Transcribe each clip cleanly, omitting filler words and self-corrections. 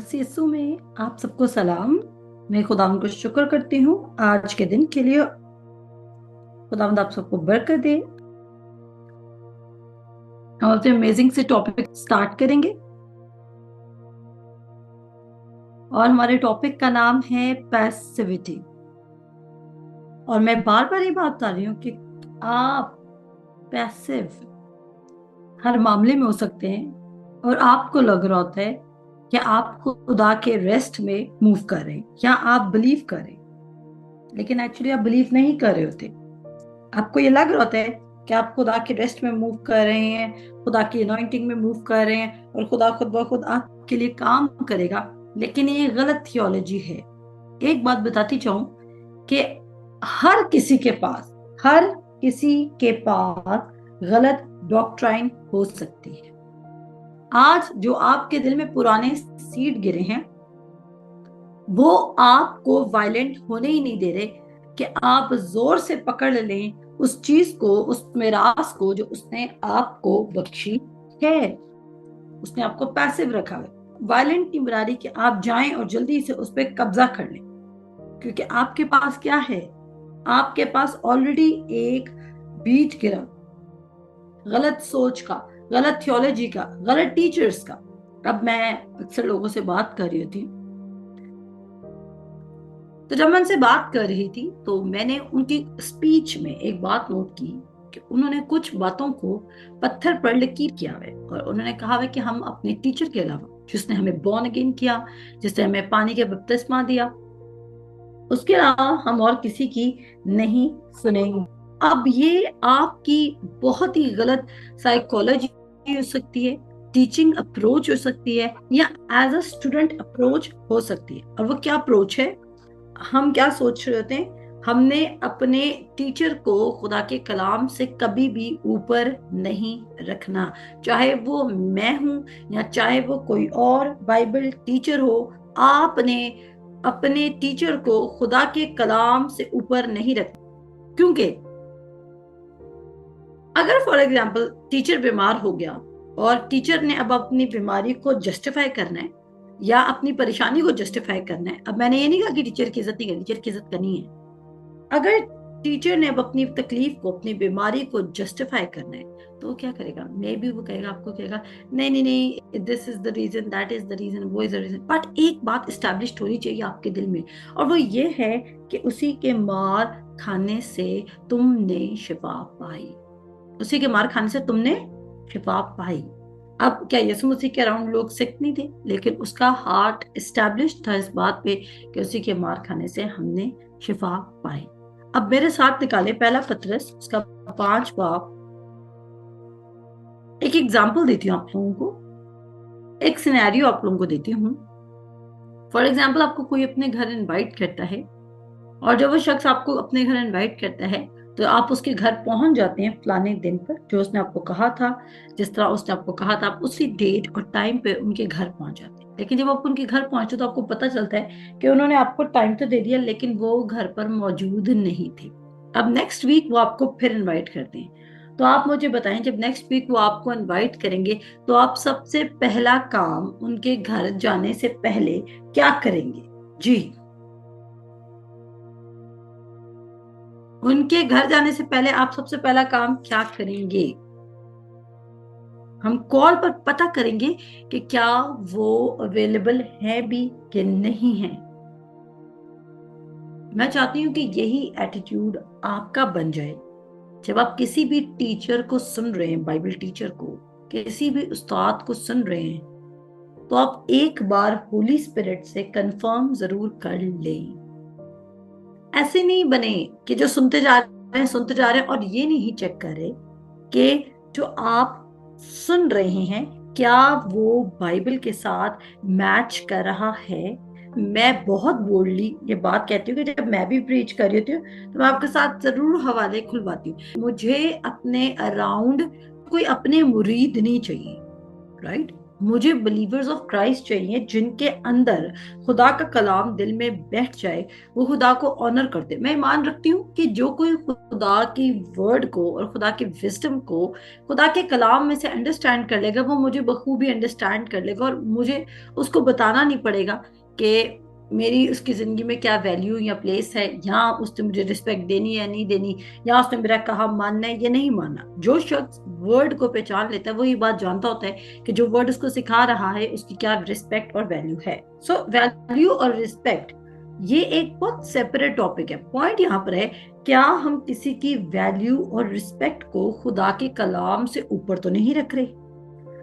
मसीह यीशु में आप सबको सलाम। मैं खुदावंद को शुक्र करती हूँ आज के दिन के लिए। खुदावंद आप सबको बरकत दे। हम अपने अमेजिंग से टॉपिक स्टार्ट करेंगे और हमारे टॉपिक का नाम है पैसिविटी। और मैं बार बार ये बात बता रही हूँ कि आप पैसिव हर मामले में हो सकते हैं और आपको लग रहा होता है कि आप खुदा के रेस्ट में मूव कर रहे हैं या आप बिलीव कर रहे हैं, लेकिन एक्चुअली आप बिलीव नहीं कर रहे होते। आपको ये लग रहा होता है कि आप खुदा के रेस्ट में मूव कर रहे हैं, खुदा की अनॉइंटिंग में मूव कर रहे हैं और खुदा खुद ब खुद आपके लिए काम करेगा, लेकिन ये गलत थियोलॉजी है। एक बात बताती चाहूं कि हर किसी के पास गलत डॉक्ट्राइन हो सकती है। आज जो आपके दिल में पुराने सीड गिरे हैं वो आपको वायलेंट होने ही नहीं दे रहे कि आप जोर से पकड़ लें उस चीज को, उस मिरास को जो उसने आपको बख्शी है। उसने आपको पैसिव रखा है। वायलेंट नहीं बना रही कि आप जाएं और जल्दी से उस पर कब्जा कर लें, क्योंकि आपके पास क्या है? आपके पास ऑलरेडी एक बीज गिरा, गलत सोच का, गलत थियोलॉजी का, गलत टीचर्स का। अब मैं अक्सर लोगों से बात कर रही थी, तो जब मैं उनसे बात कर रही थी तो मैंने उनकी स्पीच में एक बात नोट की कि उन्होंने कुछ बातों को पत्थर पर लकीर किया है और उन्होंने कहा है कि हम अपने टीचर के अलावा, जिसने हमें बॉर्न अगेन किया, जिसने हमें पानी के बपतिस्मा दिया, उसके अलावा हम और किसी की नहीं सुनेंगे। अब ये आपकी बहुत ही गलत साइकोलॉजी हो सकती है, टीचिंग अप्रोच हो सकती है, या एज अ स्टूडेंट अप्रोच हो सकती है। और वो क्या अप्रोच है? हम क्या सोच रहे होते हैं? हमने अपने टीचर को खुदा के कलाम से कभी भी ऊपर नहीं रखना, चाहे वो मैं हूं या चाहे वो कोई और बाइबल टीचर हो। आपने अपने टीचर को खुदा के कलाम से ऊपर नहीं रखना, क्योंकि अगर फॉर एग्जाम्पल टीचर बीमार हो गया और टीचर ने अब अपनी बीमारी को जस्टिफाई करना है या अपनी परेशानी को जस्टिफाई करना है। अब मैंने ये नहीं कहा कि टीचर की इज्जत नहीं करनी, टीचर की इज्जत करनी है। अगर टीचर ने अब अपनी तकलीफ को, अपनी बीमारी को जस्टिफाई करना है तो वो क्या करेगा? मे बी वो कहेगा, आपको कहेगा नहीं नहीं नहीं, this is the reason, that is the reason, वो इज द रीजन। बट एक बात स्टैब्लिश होनी चाहिए आपके दिल में, और वो ये है कि उसी के मार खाने से तुमने शिफा पाई। उसी के मार खाने से तुमने शिफा पाई। अब क्या यीशु मसीह के अराउंड लोग सिक नहीं थे, लेकिन उसका हार्ट एस्टैब्लिश था इस बात पे कि उसी के मार खाने से हमने शिफा पाई। अब मेरे साथ निकाले पहला पतरस उसका 5 बाब। एक एग्जाम्पल देती हूँ आप लोगों को, एक सिनेरियो आप लोगों को देती हूँ। फॉर एग्जाम्पल, आपको कोई अपने घर इनवाइट करता है और जब वो शख्स आपको अपने घर इनवाइट करता है तो आप उसके घर पहुंच जाते हैं फलाने दिन पर, जो उसने आपको कहा था, जिस तरह उसने आपको कहा था, आप उसी डेट और टाइम पे उनके घर पहुंच जाते हैं। लेकिन जब आप उनके घर पहुंचे तो आपको पता चलता है कि उन्होंने आपको टाइम तो दे दिया, लेकिन वो घर पर मौजूद नहीं थे। अब नेक्स्ट वीक वो आपको फिर इन्वाइट करते हैं। तो आप मुझे बताएं, जब नेक्स्ट वीक वो आपको इन्वाइट करेंगे तो आप सबसे पहला काम उनके घर जाने से पहले क्या करेंगे? जी, उनके घर जाने से पहले आप सबसे पहला काम क्या करेंगे? हम कॉल पर पता करेंगे कि क्या वो अवेलेबल है भी कि नहीं है। मैं चाहती हूं कि यही एटीट्यूड आपका बन जाए। जब आप किसी भी टीचर को सुन रहे हैं, बाइबल टीचर को, किसी भी उस्ताद को सुन रहे हैं, तो आप एक बार होली स्पिरिट से कंफर्म जरूर कर लें। ऐसे नहीं बने कि जो सुनते जा रहे हैं सुनते जा रहे हैं और ये नहीं चेक कर रहे कि जो आप सुन रहे हैं क्या वो बाइबल के साथ मैच कर रहा है। मैं बहुत बोल्डली ये बात कहती हूँ कि जब मैं भी प्रीच कर रही होती हूँ तो मैं आपके साथ जरूर हवाले खुलवाती हूँ। मुझे अपने अराउंड कोई अपने मुरीद नहीं चाहिए, राइट? मुझे बिलीवर्स ऑफ क्राइस्ट चाहिए जिनके अंदर खुदा का कलाम दिल में बैठ जाए, वो खुदा को ऑनर करते। मैं मान रखती हूँ कि जो कोई खुदा की वर्ड को और खुदा की विजडम को खुदा के कलाम में से अंडरस्टैंड कर लेगा, वो मुझे बखूबी अंडरस्टैंड कर लेगा, और मुझे उसको बताना नहीं पड़ेगा कि मेरी उसकी जिंदगी में क्या वैल्यू या प्लेस है, यहाँ उसने मुझे रिस्पेक्ट देनी है नहीं देनी, या उसने मेरा कहा मानना है या नहीं मानना। जो शख्स वर्ड को पहचान लेता है वो ये बात जानता होता है कि जो वर्ड उसको सिखा रहा है उसकी क्या रिस्पेक्ट और वैल्यू है। सो वैल्यू और रिस्पेक्ट ये एक बहुत सेपरेट टॉपिक है। पॉइंट यहाँ पर है, क्या हम किसी की वैल्यू और रिस्पेक्ट को खुदा के कलाम से ऊपर तो नहीं रख रहे?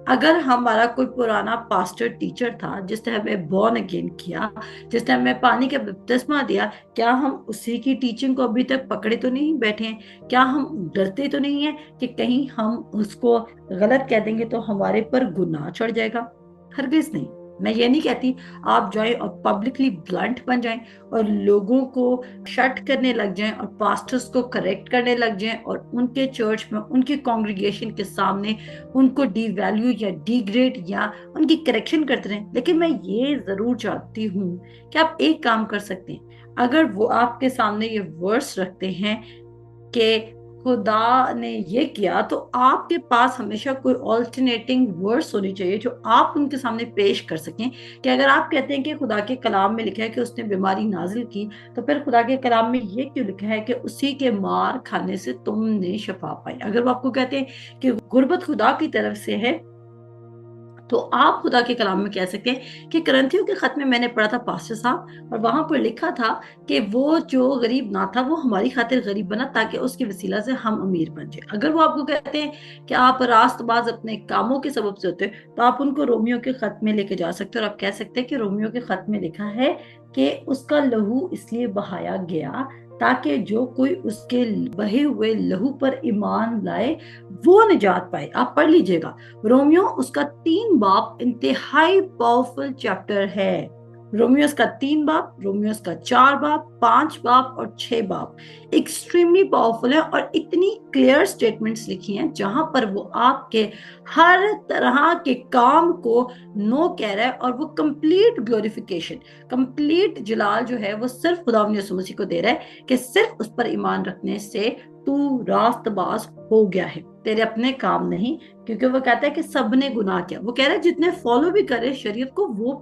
अगर हमारा कोई पुराना पास्टर टीचर था जिसने हमें बॉर्न अगेन किया, जिसने हमें पानी का बपतिस्मा दिया, क्या हम उसी की टीचिंग को अभी तक पकड़े तो नहीं बैठे हैं? क्या हम डरते तो नहीं है कि कहीं हम उसको गलत कह देंगे तो हमारे पर गुनाह चढ़ जाएगा? हरगिज नहीं। मैं ये नहीं कहती आप जाएं और पब्लिकली ब्लंट बन जाएं और लोगों को शट करने लग जाएं और पास्टर्स को करेक्ट करने लग जाएं और उनके चर्च में उनकी कांग्रीगेशन के सामने उनको डी वैल्यू या डिग्रेड या उनकी करेक्शन करते रहें। लेकिन मैं ये जरूर चाहती हूँ कि आप एक काम कर सकते हैं, अगर वो आपके सामने ये वर्स रखते हैं कि खुदा ने ये किया, तो आपके पास हमेशा कोई ऑल्टरनेटिंग वर्ड्स होनी चाहिए जो आप उनके सामने पेश कर सकें। कि अगर आप कहते हैं कि खुदा के कलाम में लिखा है कि उसने बीमारी नाजिल की, तो फिर खुदा के कलाम में ये क्यों लिखा है कि उसी के मार खाने से तुमने शफा पाई? अगर वो आपको कहते हैं कि गुर्बत खुदा की तरफ से है, तो आप खुदा के कलाम में कह सकते हैं कि करंथियों के खत में मैंने पढ़ा था पास्टर साहब, और वहां पर लिखा था कि वो जो गरीब ना था वो हमारी खातिर गरीब बना ताकि उसकी वसीला से हम अमीर बन जाए। अगर वो आपको कहते हैं कि आप रास्तबाज अपने कामों के सबब से होते हैं, तो आप उनको रोमियो के खत में लेके जा सकते हैं और आप कह सकते हैं कि रोमियो के खत में लिखा है कि उसका लहू इसलिए बहाया गया ताकि जो कोई उसके बहे हुए लहू पर ईमान लाए वो निजात पाए। आप पढ़ लीजिएगा, रोमियो उसका 3 बाब इंतहाई पावरफुल चैप्टर है। रोमियो का 3 बाब, रोमियो का 4 बाब, 5 बाब और 6 बाब एक्सट्रीमली पावरफुल है, और इतनी क्लियर स्टेटमेंट्स लिखी हैं जहां पर वो आपके हर तरह के काम को नो कह रहा है, और वो कंप्लीट ग्लोरिफिकेशन, कंप्लीट जलाल जो है वो सिर्फ खुदा यीशु मसीह को दे रहा है कि सिर्फ उस पर ईमान रखने से तू रास्तबाज हो गया है, तेरे अपने काम नहीं। क्योंकि वो कहता है कि सबने गुनाह किया। वो कह रहा है जितने फॉलो भी करे शरीयत को वो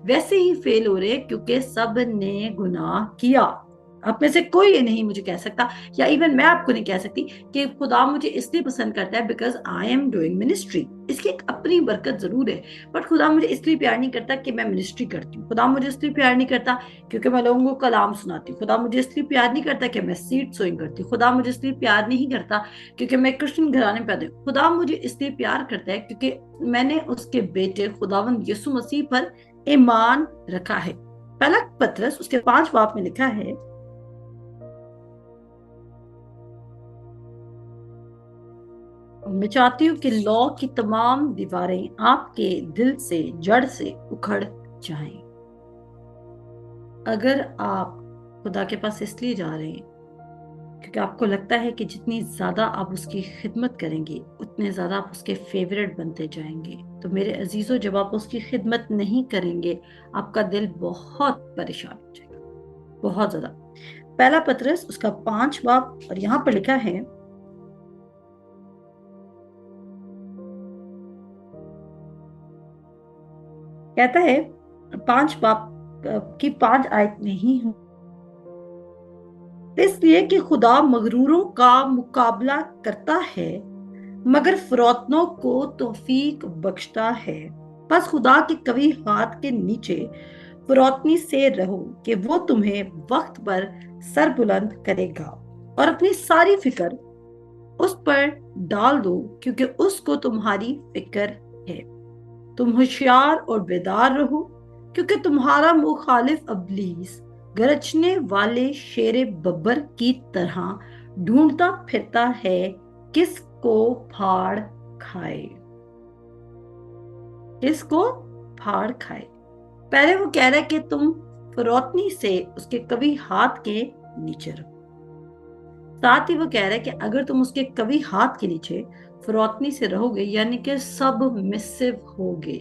वैसे ही फेल हो रहे क्योंकि सब ने गुनाह किया। आप में से कोई ये नहीं मुझे कह सकता, या इवन मैं आपको नहीं कह सकती कि खुदा मुझे इसलिए पसंद करता है because I am doing ministry. इसकी एक अपनी बरकत जरूर है, बट खुदा मुझे इसलिए प्यार नहीं करता कि मैं मिनिस्ट्री करती हूँ। खुदा मुझे इसलिए प्यार नहीं करता क्योंकि मैं लोगों को कलाम सुनाती हूँ। खुदा मुझे इसलिए प्यार नहीं करता कि मैं सीड सोइंग करती हूँ। खुदा मुझे इसलिए प्यार नहीं करता क्योंकि मैं क्रिश्चियन घराने में पैदा हूँ। खुदा मुझे इसलिए प्यार करता है क्योंकि मैंने उसके बेटे खुदावंद यीशु मसीह पर ईमान रखा है। पहला पतरस उसके 5 बाब में लिखा है, मैं चाहती हूँ कि लॉ की तमाम दीवारें आपके दिल से जड़ से उखड़ जाएं। अगर आप खुदा के पास इसलिए जा रहे हैं क्योंकि आपको लगता है कि जितनी ज्यादा आप उसकी खिदमत करेंगे उतने ज्यादा आप उसके फेवरेट बनते जाएंगे, तो मेरे अजीजों जब आप उसकी खिदमत नहीं करेंगे आपका दिल बहुत परेशान हो जाएगा, बहुत ज्यादा। पहला पतरस उसका 5 बाब, और यहाँ पर लिखा है, कहता है 5 बाब की 5 आयत में ही हूं, इसलिए कि खुदा मगरूरों का मुकाबला करता है मगर फरौतनों को तौफीक बख्शता है। बस खुदा के कवी हाथ के नीचे फरौतनी से रहो कि वो तुम्हें वक्त पर सर बुलंद करेगा, और अपनी सारी फिक्र उस पर डाल दो क्योंकि उसको तुम्हारी फिक्र है। तुम होशियार और बेदार रहो क्योंकि तुम्हारा मुखालिफ अबलीस गरजने वाले शेरे बब्बर की तरह ढूंढता फिरता है किसको फाड़ खाए, किसको फाड़ खाए। पहले वो कह रहा है कि तुम फरौतनी से उसके कभी हाथ के नीचे रहो, साथ ही वो कह रहा है कि अगर तुम उसके कभी हाथ के नीचे फरौतनी से रहोगे यानी कि सब मिसिव होगे।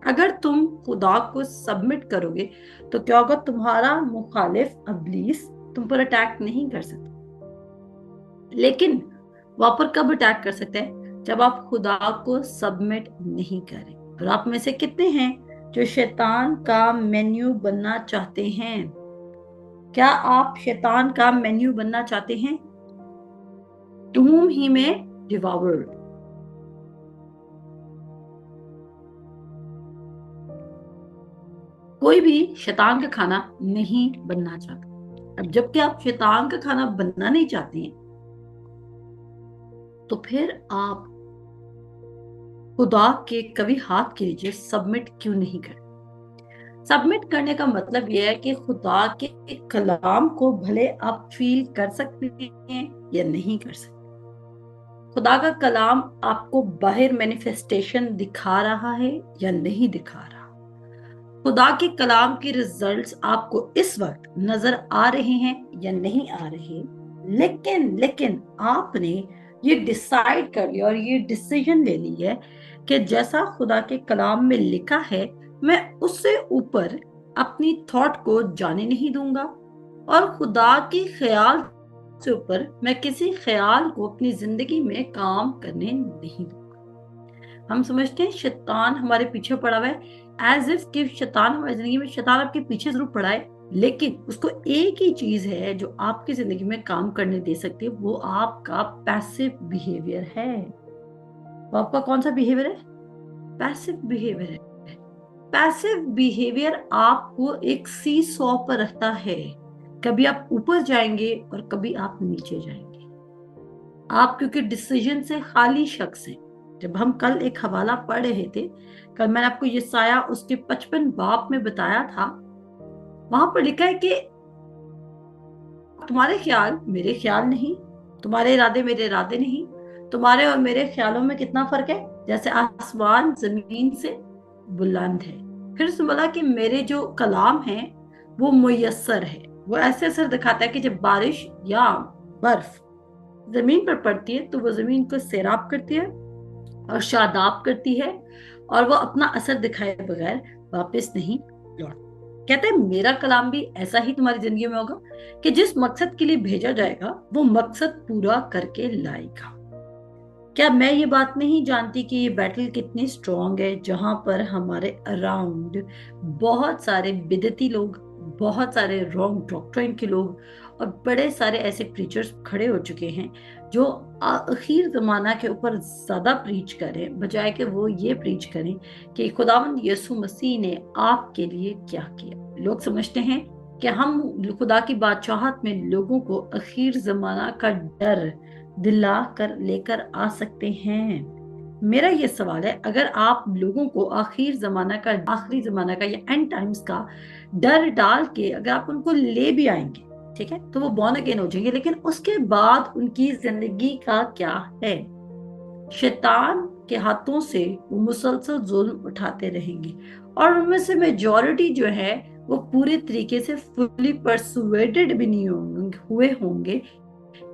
अगर तुम खुदा को सबमिट करोगे तो क्या होगा, तुम्हारा मुखालिफ इब्लीस तुम पर अटैक नहीं कर सकता। लेकिन वहां पर कब अटैक कर सकते हैं, जब आप खुदा को सबमिट नहीं करें। और आप में से कितने हैं जो शैतान का मेन्यू बनना चाहते हैं? क्या आप शैतान का मेन्यू बनना चाहते हैं? To whom he may devour। कोई भी शैतान का खाना नहीं बनना चाहता। अब जबकि आप शैतान का खाना बनना नहीं चाहते हैं, तो फिर आप खुदा के कभी हाथ के नीचे सबमिट क्यों नहीं करते? सबमिट करने का मतलब यह है कि खुदा के कलाम को भले आप फील कर सकते हैं या नहीं कर सकते। खुदा का कलाम आपको बाहर मैनिफेस्टेशन दिखा रहा है या नहीं दिखा रहा। खुदा के कलाम के रिजल्ट्स आपको इस वक्त नजर आ रहे हैं या नहीं आ रहे। लेकिन आपने ये डिसाइड कर लिया और ये डिसीजन ले ली है कि जैसा खुदा के कलाम में लिखा है, मैं उससे ऊपर अपनी थॉट को जाने नहीं दूंगा, और खुदा के ख्याल से ऊपर मैं किसी ख्याल को अपनी जिंदगी में काम करने नहीं दूंगा। हम समझते हैं शैतान हमारे पीछे पड़ा हुआ है, एज इफ कि शैतान हमारी जिंदगी में, शैतान आपके पीछे जरूर पड़ा है, लेकिन उसको एक ही चीज है जो आपकी जिंदगी में काम करने दे सकती है, वो आपका पैसिव बिहेवियर है। वो आपका कौन सा बिहेवियर है? पैसिव बिहेवियर है। पैसिव बिहेवियर आपको एक सी सॉ पर रखता है। कभी आप ऊपर जाएंगे और कभी आप नीचे जाएंगे। आप क्योंकि डिसीजन से खाली शख्स हैं। जब हम कल एक हवाला पढ़ रहे थे, कल मैंने आपको यसाया उसके 55 बाब में बताया था, वहां पर लिखा है कि तुम्हारे ख्याल मेरे ख्याल नहीं, तुम्हारे इरादे मेरे इरादे नहीं। तुम्हारे और मेरे ख्यालों में कितना फर्क है, जैसे आसमान जमीन से बुलंद है। फिर उसने बोला कि मेरे जो कलाम है वो मुयस्सर है। वो ऐसे असर दिखाता है कि जब बारिश या बर्फ जमीन पर पड़ती है तो वो जमीन को सैराब करती है और शादाब करती है, और वो अपना असर दिखाए बगैर वापस नहीं लौट। कहते हैं मेरा कलाम भी ऐसा ही तुम्हारी जिंदगी में होगा कि जिस मकसद के लिए भेजा जाएगा वो मकसद पूरा करके लाएगा। क्या मैं ये बात नहीं जानती कि ये बैटल कितनी स्ट्रांग है, जहां पर हमारे अराउंड बहुत सारे बिदती लोग, बहुत सारे रॉन्ग डॉक्ट्रिन के लोग और बड़े सारे ऐसे प्रीचर्स खड़े हो चुके हैं जो आखिर जमाना के ऊपर ज्यादा प्रीच करें, बजाय कि वो ये प्रीच करें कि खुदावंद यीशु मसीह ने आपके लिए क्या किया। लोग समझते हैं कि हम खुदा की बादशाहत में लोगों को आखिर जमाना का डर दिला कर लेकर आ सकते हैं। मेरा ये सवाल है, अगर आप लोगों को आखिरी जमाना का या एंड टाइम्स का डर डाल के अगर आप उनको ले भी आएंगे, ठीक है, तो वो बॉर्न अगेन हो जाएंगे, लेकिन उसके बाद उनकी जिंदगी का क्या है? शैतान के हाथों से वो मुसलसल जुल्म उठाते रहेंगे, और उनमें से मेजॉरिटी जो है वो पूरे तरीके से फुली परसुएटेड भी नहीं हुए होंगे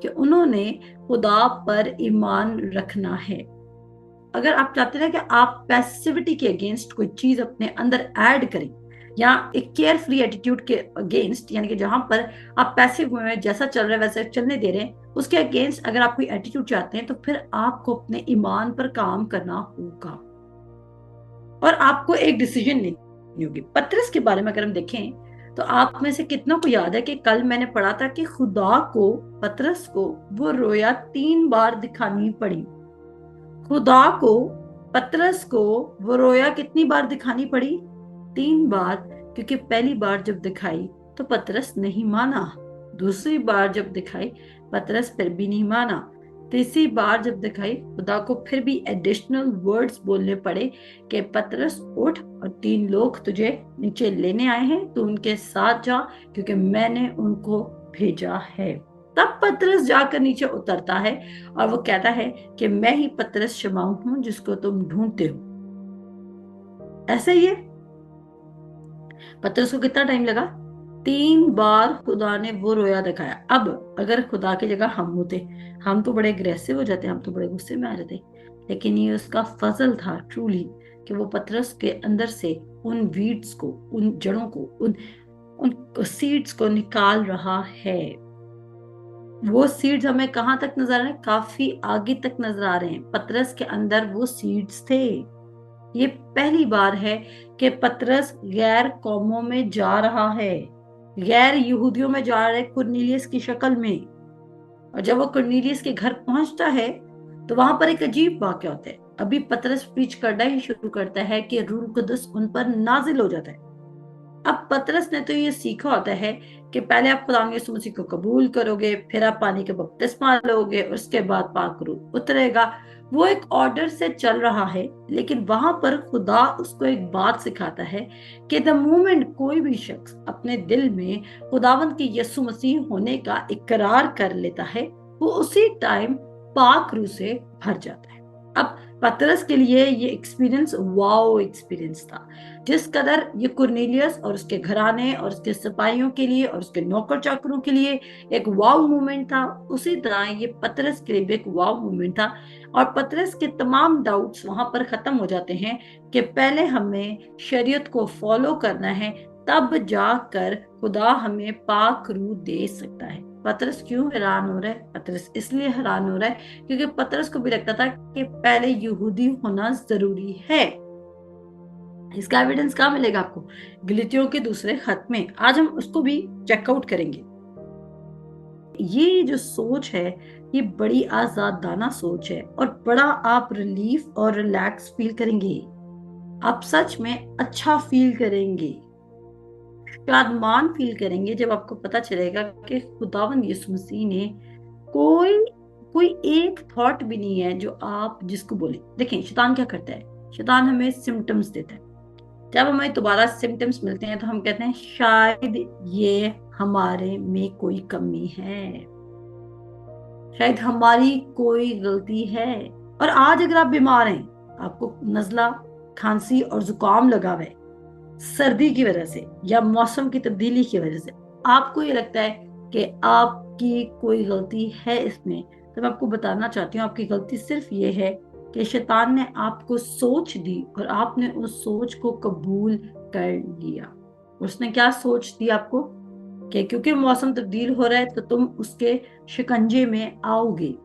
कि उन्होंने खुदा पर ईमान रखना है। अगर आप चाहते हैं कि आप पैसिविटी के अगेंस्ट कोई चीज अपने अंदर ऐड करें, या एक केयर फ्री एटीट्यूड के अगेंस्ट, यानी कि जहां पर आप पैसिव हुए हैं, जैसा चल रहा है वैसे चलने दे रहे हैं, उसके अगेंस्ट अगर आप कोई एटीट्यूड चाहते हैं, तो फिर आपको अपने ईमान पर काम करना होगा और आपको एक डिसीजन लेनी होगी। पतरस के बारे में अगर हम देखें तो आप में से कितनों को याद है कि कल मैंने पढ़ा था कि खुदा को, पतरस को वो रोया 3 बार दिखानी पड़ी। खुदा को, पतरस को वो रोया कितनी बार दिखानी पड़ी? 3 बार। क्योंकि पहली बार जब दिखाई तो पतरस नहीं माना, दूसरी बार जब दिखाई पतरस फिर भी नहीं माना, तीसरी बार जब दिखाई खुदा को फिर भी एडिशनल वर्ड्स बोलने पड़े कि पतरस उठ और 3 लोग तुझे नीचे लेने आए हैं, तू उनके साथ जा क्योंकि मैंने उनको भेजा है। तब पतरस जाकर नीचे उतरता है और वो कहता है कि मैं ही पतरस शमाऊं हूं जिसको तुम ढूंढते हो। ऐसे ही है। पतरस को कितना टाइम लगा? 3 बार खुदा ने वो रोया दिखाया। अब अगर खुदा की जगह हम होते, हम तो बड़े अग्रेसिव हो जाते, हम तो बड़े गुस्से में आ जाते, लेकिन ये उसका फजल था ट्रूली कि वो पतरस के अंदर से उन वीड्स को, उन जड़ों को, उन सीड्स को निकाल रहा है। वो सीड्स हमें कहां तक नजर आ रहे हैं? काफी आगे तक नजर आ रहे हैं। पतरस के अंदर वो सीड्स थे। ये पहली बार है कि पतरस गैर कौमों में जा रहा है, गैर यहूदियों में जा रहा है कुरनेलियस की शक्ल में। और जब वो कुरनेलियस के घर पहुंचता है तो वहां पर एक अजीब वाकया होता है। अभी पतरस प्रीच करना ही शुरू करता है कि रूह कुदस उन पर नाजिल हो जाता है। अब पतरस ने तो ये सीखा होता है कि पहले आप खुदा यीशु मसीह को कबूल करोगे, फिर आप पानी के बपतिस्मा लोगे, उसके बाद पाक रूह उतरेगा। वो एक ऑर्डर से चल रहा है, लेकिन वहां पर खुदा उसको एक बात सिखाता है कि द मोमेंट कोई भी शख्स अपने दिल में खुदावंद के यीशु मसीह होने का इकरार कर लेता है, वो उसी टाइम पाक रूह से भर जाता है। अब पतरस के लिए ये एक्सपीरियंस वाओ एक्सपीरियंस था। जिस कदर ये कुरनेलियस और उसके घराने और उसके सिपाहियों के लिए और उसके नौकर चाकरों के लिए एक वाव मूवमेंट था, उसी तरह ये पतरस के लिए भी एक वाव मूवमेंट था। और पतरस के तमाम डाउट्स वहां पर खत्म हो जाते हैं कि पहले हमें शरीयत को फॉलो करना है, तब जाकर खुदा हमें पाक रूह दे सकता है। पतरस क्यों हैरान हो रहा है? पतरस इसलिए हैरान हो रहा है क्योंकि पतरस को भी लगता था कि पहले यहूदी होना जरूरी है। इसका एविडेंस कहाँ मिलेगा आपको? गलतियों के दूसरे खत में। आज हम उसको भी चेकआउट करेंगे। ये जो सोच है ये बड़ी आजादाना सोच है और बड़ा आप रिलीफ और रिलैक्स फील करेंगे। आप सच में अच्छा फील करेंगे, शादमान फील करेंगे जब आपको पता चलेगा कि खुदावंद यीशु मसीह ने कोई कोई एक थॉट भी नहीं है जो आप जिसको बोले। देखें शैतान क्या करता है? शैतान हमें सिम्टम्स देता है। जब हमें दोबारा सिम्टम्स मिलते हैं तो हम कहते हैं शायद ये हमारे में कोई कमी है, शायद हमारी कोई गलती है। और आज अगर आप बीमार हैं, आपको नजला, खांसी और जुकाम लगा हुआ है सर्दी की वजह से या मौसम की तब्दीली की वजह से, आपको ये लगता है कि आपकी कोई गलती है इसमें, तो मैं आपको बताना चाहती हूँ आपकी गलती सिर्फ ये है कि शैतान ने आपको सोच दी और आपने उस सोच को कबूल कर लिया। उसने क्या सोच दी आपको? कि क्योंकि मौसम तब्दील हो रहा है तो तुम उसके शिकंजे में आओगे।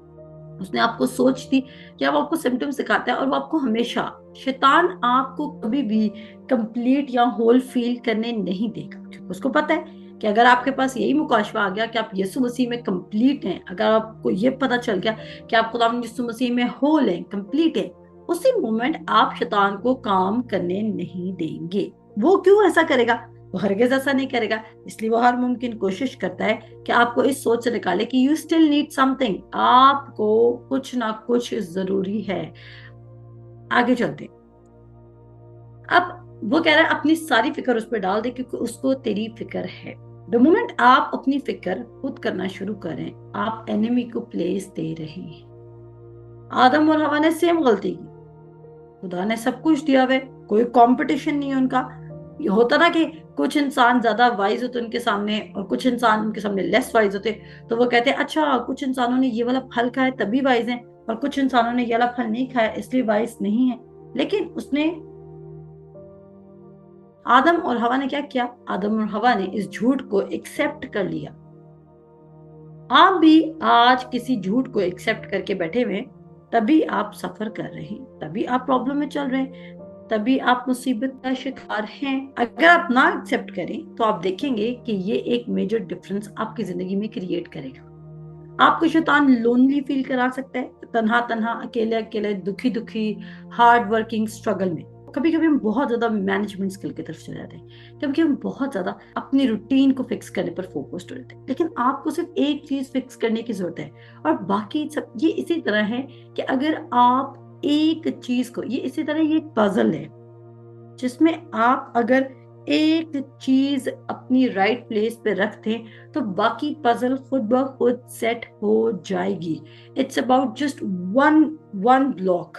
उसने आपको सोच दी कि अब आपको सिम्टम्स दिखाता है और वो आपको हमेशा, शैतान आपको कभी भी कंप्लीट या होल फील करने नहीं देगा, क्योंकि उसको पता है कि अगर आपके पास यही मुकाशवा आ गया कि आप यीशु मसीह में कंप्लीट हैं, अगर आपको ये पता चल गया कि आप खुदा यीशु मसीह में होल हैं, कंप्लीट हैं, उसी मोमेंट आप शैतान को काम करने नहीं देंगे। वो क्यों ऐसा करेगा? वो हरगिज ऐसा नहीं करेगा, इसलिए वो हर मुमकिन कोशिश करता है कि आपको इस सोच से निकाले कि यू स्टिल नीड समथिंग, आपको कुछ ना कुछ जरूरी है। आगे चलते। अब वो कह रहा है अपनी सारी फिक्र उस पर डाल दे क्योंकि उसको तेरी फिक्र है। द मोमेंट आप अपनी फिक्र खुद करना शुरू करें, आप एनिमी को प्लेस दे रहे हैं। आदम और हवा ने सेम गलती की। खुदा ने सब कुछ दिया हुआ, कोई कंपटीशन नहीं है उनका। ये होता ना कि कुछ इंसान ज्यादा वाइज होते उनके सामने और कुछ इंसान उनके सामने लेस वाइज होते, तो वो कहते हैं अच्छा कुछ इंसानों ने ये वाला फल खाया तभी वाइज हैं और कुछ इंसानों ने ये वाला फल नहीं खाया इसलिए वाइज नहीं है। लेकिन उसने, आदम और हवा ने क्या किया? आदम और हवा ने इस झूठ को एक्सेप्ट कर लिया। आप भी आज किसी झूठ को एक्सेप्ट करके बैठे हुए, तभी आप सफर कर रहे हैं, तभी आप प्रॉब्लम में चल रहे हैं, तभी आप मुसीबत का शिकार हैं। अगर आप ना एक्सेप्ट करें तो आप देखेंगे कि ये एक मेजर डिफरेंस आपकी जिंदगी में क्रिएट करेगा। आपको शैतान लोनली फील करा सकता है, तन्हा तन्हा, अकेले अकेले, दुखी दुखी, हार्ड वर्किंग, स्ट्रगल में। कभी कभी हम बहुत ज्यादा मैनेजमेंट स्किल की तरफ चले जाते हैं, कभी कभी हम बहुत ज्यादा अपनी रूटीन को फिक्स करने पर फोकस्ड हो जाते हैं, लेकिन आपको सिर्फ एक चीज फिक्स करने की जरूरत है और बाकी सब ये इसी तरह है कि अगर आप एक चीज को, ये इसी तरह ये एक पजल है जिसमें आप अगर एक चीज अपनी राइट प्लेस पे रखते हैं तो बाकी पजल खुद ब खुद सेट हो जाएगी। It's about just one block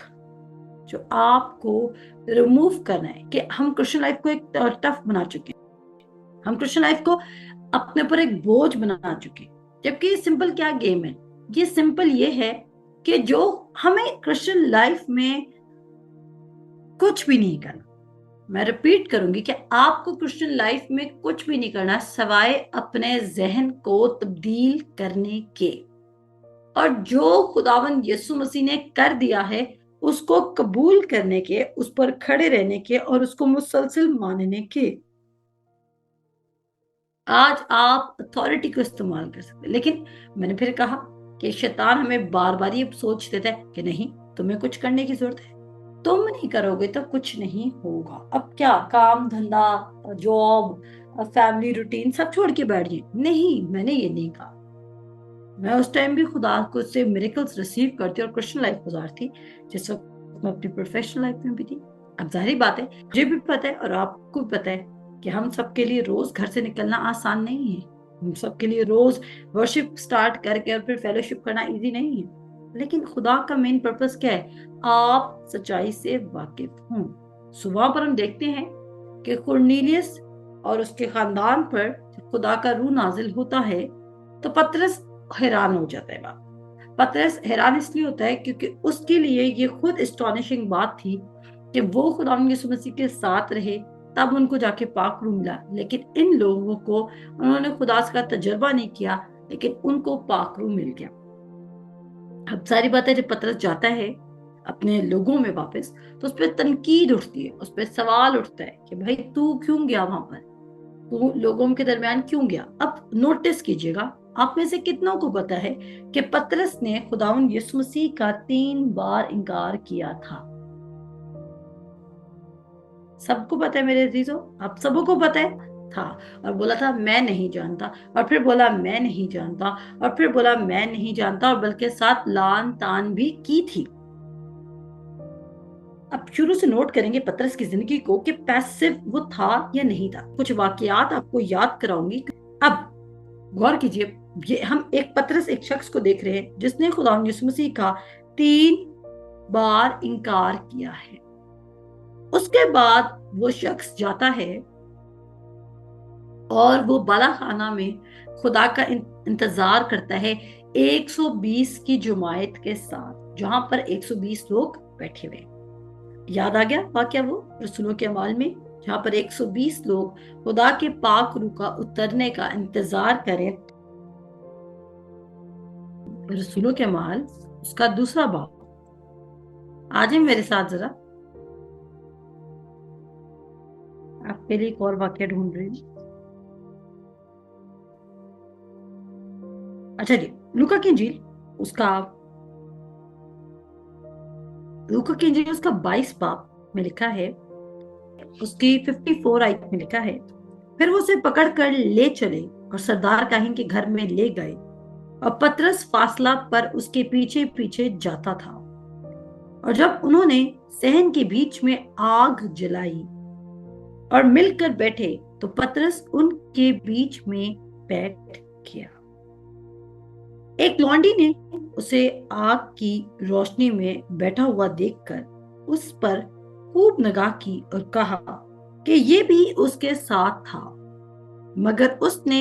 जो आपको रिमूव करना है। कि हम क्रिश्चियन लाइफ को एक टफ बना चुके हैं, हम क्रिश्चियन लाइफ को अपने ऊपर एक बोझ बना चुके हैं, जबकि ये सिंपल क्या गेम है? ये सिंपल ये है कि जो हमें क्रिश्चियन लाइफ में कुछ भी नहीं करना। मैं रिपीट करूंगी कि आपको क्रिश्चियन लाइफ में कुछ भी नहीं करना सवाए अपने जहन को तब्दील करने के, और जो खुदावंद यीशु मसीह ने कर दिया है उसको कबूल करने के, उस पर खड़े रहने के और उसको मुसलसल मानने के। आज आप अथॉरिटी को इस्तेमाल कर सकते, लेकिन मैंने फिर कहा कि शैतान हमें बार बार ये सोच देता है कि नहीं, तुम्हें कुछ करने की जरूरत है, तुम नहीं करोगे तो कुछ नहीं होगा। अब क्या, काम धंधा, जॉब, फैमिली रूटीन सब छोड़ के बैठ जाए? नहीं, मैंने ये नहीं कहा। मैं उस टाइम भी खुदा को से मिरेकल्स रिसीव करती और क्रिश्चियन लाइफ गुजारती जिस वक्त मैं अपनी प्रोफेशनल लाइफ में भी थी। अब जाहिर बात है, मुझे भी पता है और आपको भी पता है कि हम सबके लिए रोज घर से निकलना आसान नहीं है। हम सबके लिए रोज वर्शिप स्टार्ट करके और फिर फेलोशिप करना इजी नहीं है। लेकिन खुदा का मेन पर्पस क्या है? आप सच्चाई से वाकिफ हों। सुबह पर हम देखते हैं कि कुरनेलियस और उसके खानदान पर खुदा का रूह नाजिल होता है तो पतरस हैरान हो जाता है। बाप पतरस हैरान इसलिए होता है क्योंकि उसके लिए ये खुद एस्टॉनिशिंग बात थी कि वो खुदा यीशु मसीह के साथ रहे तब उनको जाके पाक रूह मिला, लेकिन इन लोगों को, उन्होंने खुदा का तजर्बा नहीं किया लेकिन उनको पाक रूह मिल गया। अब सारी बातें जब पतरस जाता है अपने लोगों में वापस, तो उस पर तनकीद उठती है, उस पर सवाल उठता है कि भाई तू क्यों गया वहां पर, तू लोगों के दरमियान क्यों गया। अब नोटिस कीजिएगा, आप में से कितनों को पता है कि पतरस ने खुदावंद यीशु मसीह का 3 बार इनकार किया था? सबको पता है मेरे अजीजों, आप सबों को पता है था। और बोला था मैं नहीं जानता, और फिर बोला मैं नहीं जानता, और फिर बोला मैं नहीं जानता, और बल्कि साथ लान तान भी की थी। अब शुरू से नोट करेंगे पतरस की जिंदगी को कि पैसिव वो था या नहीं था। कुछ वाकयात आपको याद कराऊंगी। अब गौर कीजिए, ये हम एक पतरस, एक शख्स को देख रहे हैं जिसने खुदा यीशु मसीह का 3 बार इनकार किया है। उसके बाद वो शख्स जाता है और वो बालाखाना में खुदा का इंतजार करता है 120 की जुमायत के साथ, जहां पर 120 लोग बैठे हुए। याद आ गया वाकया वो रसूलों के अमाल में, जहां पर 120 लोग खुदा के पाक रूह का उतरने का इंतजार करें। रसूलों के अमाल उसका 2 बाब। आज मेरे साथ जरा, आपके लिए एक और वाक्य ढूंढ रही हूँ। अच्छा जी, लूका की इंजील उसका 22 बाब में लिखा है, उसकी 54 आयत में लिखा है, फिर वो उसे पकड़ कर ले चले और सरदार काहिन के घर में ले गए, और पतरस फासला पर उसके पीछे पीछे जाता था। और जब उन्होंने सहन के बीच में आग जलाई और मिलकर बैठे तो पतरस उनके बीच में बैठ गया। एक लौंडी ने उसे आग की रोशनी में बैठा हुआ देखकर उस पर खूब निगाह की और कहा कि ये भी उसके साथ था, मगर उसने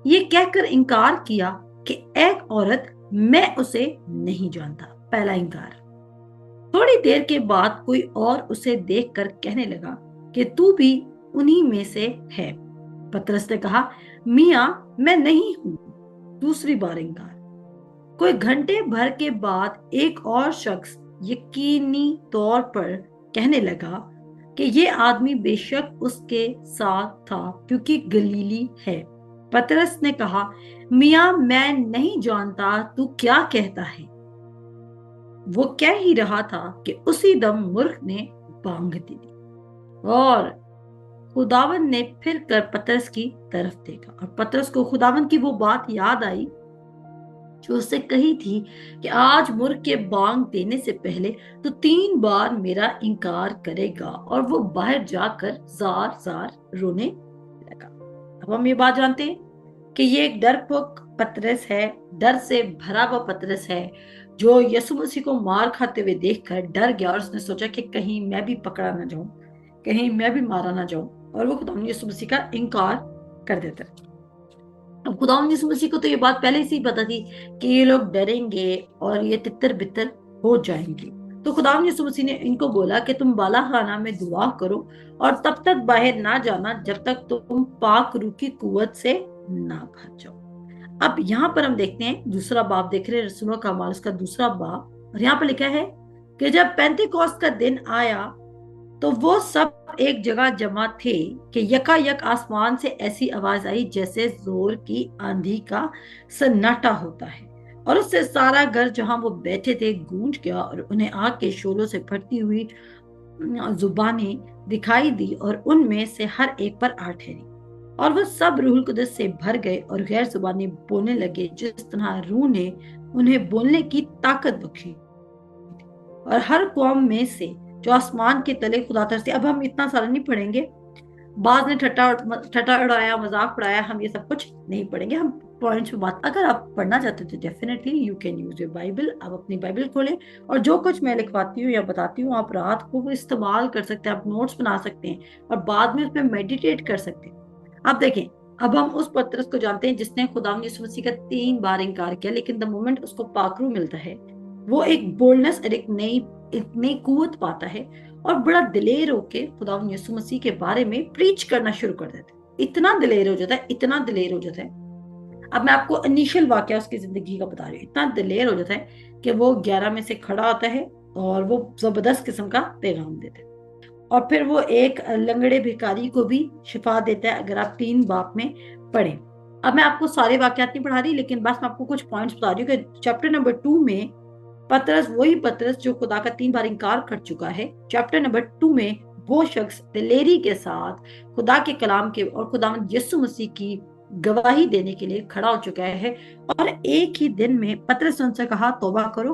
ये कहकर इनकार किया कि एक औरत, मैं उसे नहीं जानता। पहला इनकार। थोड़ी देर के बाद कोई और उसे देखकर कहने लगा कि तू भी उन्हीं में से है। पतरस ने कहा, मियां मैं नहीं हूं। दूसरी बार इनकार। कोई घंटे भर के बाद एक और शख्स यकीनी तौर पर कहने लगा कि ये आदमी बेशक उसके साथ था क्योंकि गलीली है। पतरस ने कहा, मियां मैं नहीं जानता, तू क्या कहता है। वो कह ही रहा था कि उसी दम मूर्ख ने बांग दी और खुदावन ने फिर कर पतरस की तरफ देखा, और पतरस को खुदावन की वो बात याद आई जो उससे कही थी कि आज मूर्ख के बांग देने से पहले तो 3 बार मेरा इनकार करेगा, और वो बाहर जाकर जार जार रोने लगा। अब हम ये बात जानते हैं कि ये एक डरपोक पतरस है, डर से भरा हुआ पतरस है, जो यीशु मसीह को मार खाते हुए देखकर डर गया और उसने सोचा कि कहीं मैं भी पकड़ा ना जाऊं, कहीं मैं भी मारा ना जाऊं, और वो खुदा यीशु मसीह का इनकार कर देता है। अब खुदा यीशु मसीह को तो ये बात पहले से ही पता थी कि ये लोग डरेंगे और ये तितर बितर हो जाएंगे, तो खुदावंद यीशु मसीह ने इनको बोला कि तुम बाला खाना में दुआ करो और तब तक बाहर ना जाना जब तक तुम पाक रूह की कुव्वत से ना भर जाओ। अब यहाँ पर हम देखते हैं दूसरा बाब देख रहे हैं, रसूलों का अमाल उसका दूसरा बाब, और यहाँ पर लिखा है कि जब पेंतिकोस्त का दिन आया तो वो सब एक जगह जमा थे कि यकायक आसमान से ऐसी आवाज आई जैसे जोर की आंधी का सन्नाटा होता है, और उससे सारा घर जहां वो बैठे थे गूंज गया, और उन्हें आग के शोलों से फटती हुई जुबानें दिखाई दी और उनमें से हर एक पर आ ठहरी, और वो सब रूहुल कुदस से भर गए और गैर जुबानें बोलने लगे जिस तरह रूह ने उन्हें बोलने की ताकत बख्शी। और हर कौम में से जो आसमान के तले खुदा तरसे। अब हम इतना सारा नहीं पढ़ेंगे, बाद ने ठट्टा उड़ाया, मजाक उड़ाया, हम ये सब कुछ नहीं पढ़ेंगे, हम पॉइंट्स पे बात। अगर आप पढ़ना चाहते हो तो definitely you can use your Bible. आप अपनी बाइबल खोलें और जो कुछ मैं लिखवाती हूँ या बताती हूँ आप रात को इस्तेमाल कर सकते हैं, आप नोट्स बना सकते हैं और बाद में उसमें मेडिटेट कर सकते हैं। आप देखें, अब हम उस पतरस को जानते हैं जिसने खुदावंद यीशु मसीह का 3 बार इनकार किया, लेकिन द मोमेंट उसको पाकरू मिलता है वो एक बोल्डनेस और एक नई कुव्वत पाता है और बड़ा दिलेर होके खुदावंद यीशु मसीह के बारे में प्रीच करना शुरू कर देता है। इतना दिलेर हो जाता है, इतना दिलेर हो जाता है। अब मैं आपको इनिशियल वाकया उसकी जिंदगी का बता रही हूँ। इतना दिलेर हो जाता है कि वो 11 में से खड़ा होता है और वो जबरदस्त किस्म का पैगाम देता है, और फिर वो एक लंगड़े भिखारी को भी शिफा देता है, अगर आप 3 बाब में पढ़ें। अब मैं आपको सारे वाकयात नहीं पढ़ा रही, लेकिन बस मैं आपको कुछ पॉइंट्स बता रही हूँ कि चैप्टर नंबर 2 में पतरस, वही पतरस जो खुदा का 3 बार इनकार कर चुका है, चैप्टर नंबर 2 में वो शख्स दिलेरी के साथ खुदा के कलाम के और खुदावंद यीशु मसीह की गवाही देने के लिए खड़ा हो चुका है। और एक ही दिन में पतरस ने उनसे कहा, तौबा करो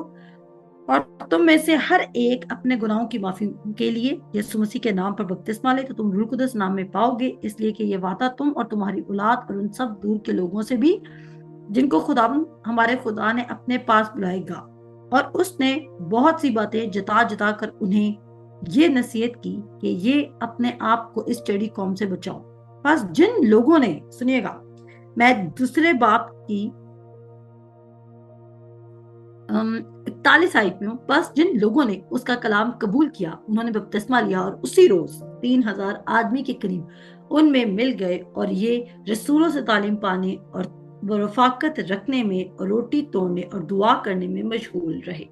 और तुम में से हर एक अपने गुनाहों की माफी के लिए यीशु मसीह के नाम पर बपतिस्मा ले तो तुम रूह कुदस नाम में पाओगे, इसलिए कि ये वादा तुम और तुम्हारी औलाद और उन सब दूर के लोगों से भी जिनको खुदा हमारे खुदा ने अपने पास बुलाएगा। और उसने बहुत सी बातें जता जता कर उन्हें ये नसीहत की कि ये अपने आप को इस टेढ़ी कौम से बचाओ। बस जिन लोगों ने, सुनिएगा, मैं दूसरे बाप की 41 आयत में हूँ, बस जिन लोगों ने उसका कलाम कबूल किया उन्होंने बपतिस्मा लिया और उसी रोज 3000 आदमी के करीब उनमें मिल गए और ये रसूलों से तालीम पाने और रफाकत रखने में और रोटी तोड़ने और दुआ करने में मशगूल रहे।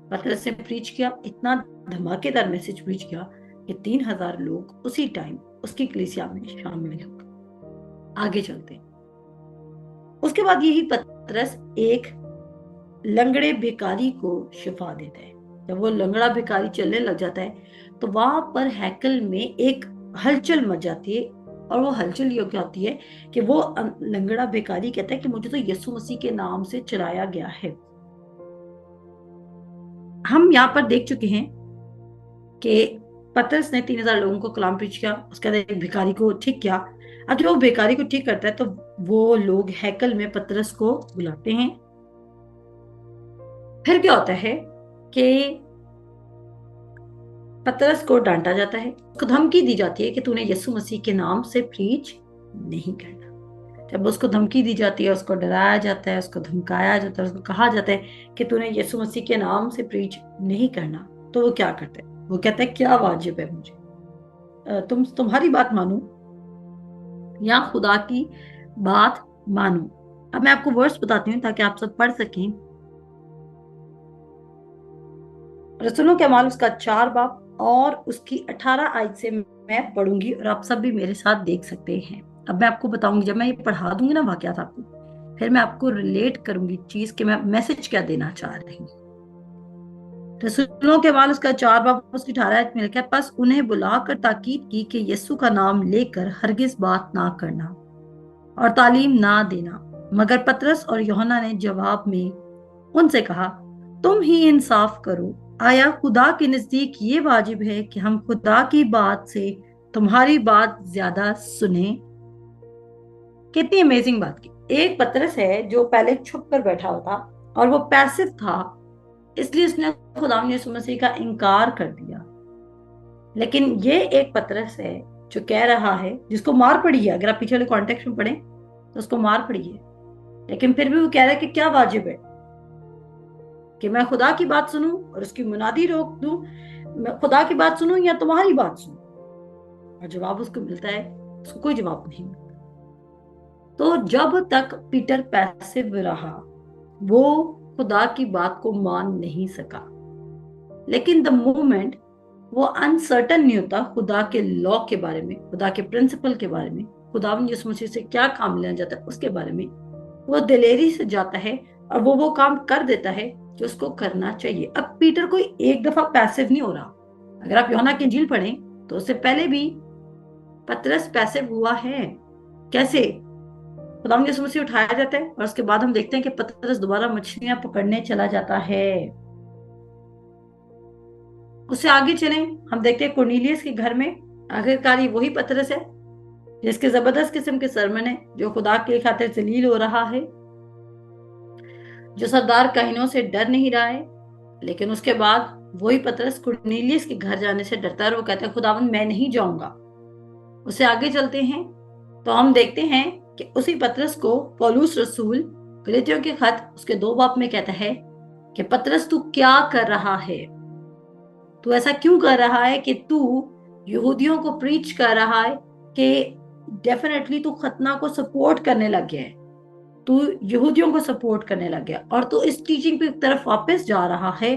पतरस ने प्रीच किया, इतना धमाकेदार मैसेज प्रीच किया कि 3000 लोग उसी टाइम उसकी कलीसिया में शामिल हो गए। आगे चलते हैं। उसके बाद यही पतरस एक लंगड़े भिखारी को शिफा देता है। जब वो लंगड़ा भिखारी चलने लग जाता है तो वहां पर हैकल में एक हलचल मच जाती है, और वो हलचल ये क्या होती है कि वो लंगड़ा भिखारी कहता है कि मुझे तो यीशु मसीह के नाम से चलाया गया है। हम यहाँ पर देख चुके हैं कि पतरस ने 3000 लोगों को कलाम प्रीच किया, उसके बाद एक भिखारी को ठीक किया। अब जब वो भिखारी को ठीक करता है तो वो लोग हैकल में पतरस को बुलाते हैं। फिर क्या होता है कि पतरस को डांटा जाता है, उसको धमकी दी जाती है कि तूने यीशु मसीह के नाम से प्रीच नहीं करना। जब उसको धमकी दी जाती है, उसको डराया जाता है, उसको धमकाया जाता है, उसको कहा जाता है कि तूने यीशु मसीह के नाम से प्रीच नहीं करना, तो वो क्या करता है? वो कहता है क्या वाजिब है मुझे, तुम्हारी बात मानू या खुदा की बात मानू। अब मैं आपको वर्ड्स बताती हूँ ताकि आप सब पढ़ सकें। रसूलों के अमाल उसका 4 बाब और उसकी 18 आयत से मैं पढ़ूंगी और आप सब भी मेरे साथ देख सकते हैं। अब मैं आपको बताऊंगी, जब मैं ये पढ़ा दूंगी ना वाकयात आपको, फिर मैं आपको रिलेट करूंगी चीज के मैं मैसेज क्या देना चाह रही हूँ। रसूलों के अमाल उसका 4 बाब उसकी 18 आयत में लिखा है, बस उन्हें बुलाकर ताकीद की कि यीशु का नाम लेकर हरगिज बात ना करना और तालीम ना देना। मगर पतरस और यूहन्ना ने जवाब में उनसे कहा, तुम ही इंसाफ करो, आया खुदा के नजदीक ये वाजिब है कि हम खुदा की बात से तुम्हारी बात ज्यादा सुने? कितनी अमेजिंग बात की। एक पतरस है जो पहले छुप कर बैठा हुआ था और वो पैसिव था, इसलिए उसने खुदा यीशु मसीह का इनकार कर दिया। लेकिन ये एक पतरस है जो कह रहा है, जिसको मार पड़ी है, अगर आप पीछे वाले कॉन्टेक्स्ट में पढ़ें तो उसको मार पड़ी है, लेकिन फिर भी वो कह रहा है कि क्या वाजिब है। कि मैं खुदा की बात सुनूं और उसकी मुनादी रोक दूं, मैं खुदा की बात सुनूं या तुम्हारी बात सुनूं? और जवाब उसको मिलता है, उसको कोई जवाब नहीं मिलता। तो जब तक पीटर पैसिव रहा, वो खुदा की बात को मान नहीं सका। लेकिन द मोमेंट वो अनसर्टन नहीं होता खुदा के लॉ के बारे में, खुदा के प्रिंसिपल के बारे में, खुदावंद यीशु मसीह से क्या काम लेना जाता है उसके बारे में, वो दिलेरी से जाता है और वो काम कर देता है जो उसको करना चाहिए। अब पीटर कोई एक दफा पैसिव नहीं हो रहा। अगर आप यूहन्ना की इंजील पढ़ें तो उससे पहले भी पतरस पैसिव हुआ है। कैसे? खुदावंद यीशु मसीह उठाया जाता है और उसके बाद हम देखते हैं कि पतरस दोबारा मछलियां पकड़ने चला जाता है। उससे आगे चलें, हम देखते हैं कुरनेलियस के घर में आखिरकार ये वही पतरस है जिसके जबरदस्त किस्म के सरमन है, जो खुदा के खातिर जलील हो रहा है, जो सरदार काहिनों से डर नहीं रहा है। लेकिन उसके बाद वही पतरस कुरनेलियस के घर जाने से डरता है और वो कहता है खुदावंद मैं नहीं जाऊंगा। उससे आगे चलते हैं तो हम देखते हैं कि उसी पतरस को पौलुस रसूल गलातियों के खत उसके 2 बाब में कहता है कि पतरस तू क्या कर रहा है, तू ऐसा क्यों कर रहा है कि तू यहूदियों को प्रीच कर रहा है कि डेफिनेटली तू खतना को सपोर्ट करने लग गया है, तू यहूदियों को सपोर्ट करने लग गया और तू इस टीचिंग की तरफ वापस जा रहा है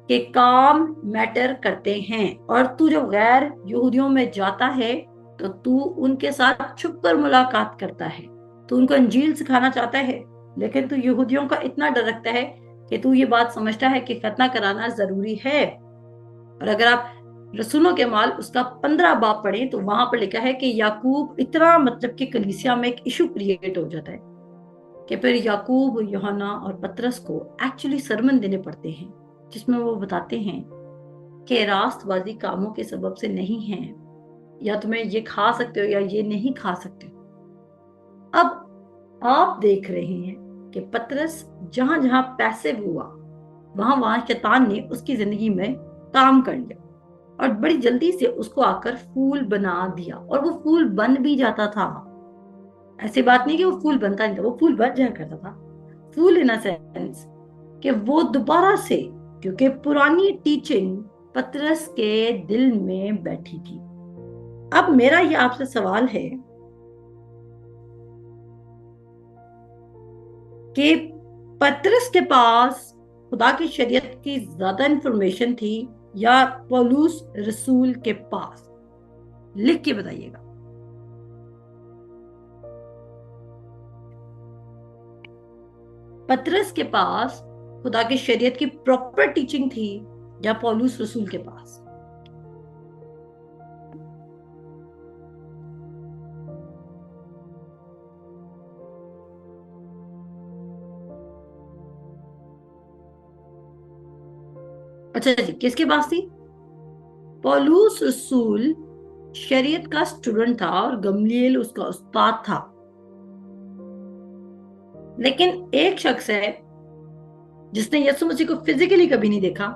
कि काम मैटर करते हैं। और तू जब गैर यहूदियों में जाता है तो तू उनके साथ छुप कर मुलाकात करता है, तू उनको इंजील सिखाना चाहता है, लेकिन तू यहूदियों का इतना डर रखता है कि तू ये बात समझता है कि खतना कराना जरूरी है। और अगर आप रसूलों के माल उसका 15 बाब पढ़े तो वहां पर लिखा है कि याकूब इतना, मतलब कि कलीसिया में एक इशू क्रिएट हो जाता है कि फिर याकूब, यूहन्ना और पतरस को एक्चुअली सरमन देने पड़ते हैं जिसमें वो बताते हैं कि रास्तबाजी कामों के सबब से नहीं है, या तुम्हें ये खा सकते हो या ये नहीं खा सकते हो। अब आप देख रहे हैं कि पतरस जहां जहां पैसिव हुआ वहां वहां शैतान ने उसकी जिंदगी में काम कर लिया और बड़ी जल्दी से उसको आकर फूल बना दिया। और वो फूल बन भी जाता था। ऐसी बात नहीं कि वो फूल बनता नहीं था, वो फूल बन जाया करता था। फूल इन अ सेंस कि वो दोबारा से, क्योंकि पुरानी टीचिंग पतरस के दिल में बैठी थी। अब मेरा ये आपसे सवाल है कि पतरस के पास खुदा की शरीयत की ज्यादा इंफॉर्मेशन थी या पौलुस रसूल के पास? लिख के बताइएगा। पतरस के पास खुदा की शरीयत की प्रॉपर टीचिंग थी या पौलुस रसूल के पास? अच्छा जी, किसके पास थी? पौलुस रसूल शरीयत का स्टूडेंट था और गमलीएल उसका उस्ताद था। लेकिन एक शख्स है जिसने यीशु मसीह को फिजिकली कभी नहीं देखा,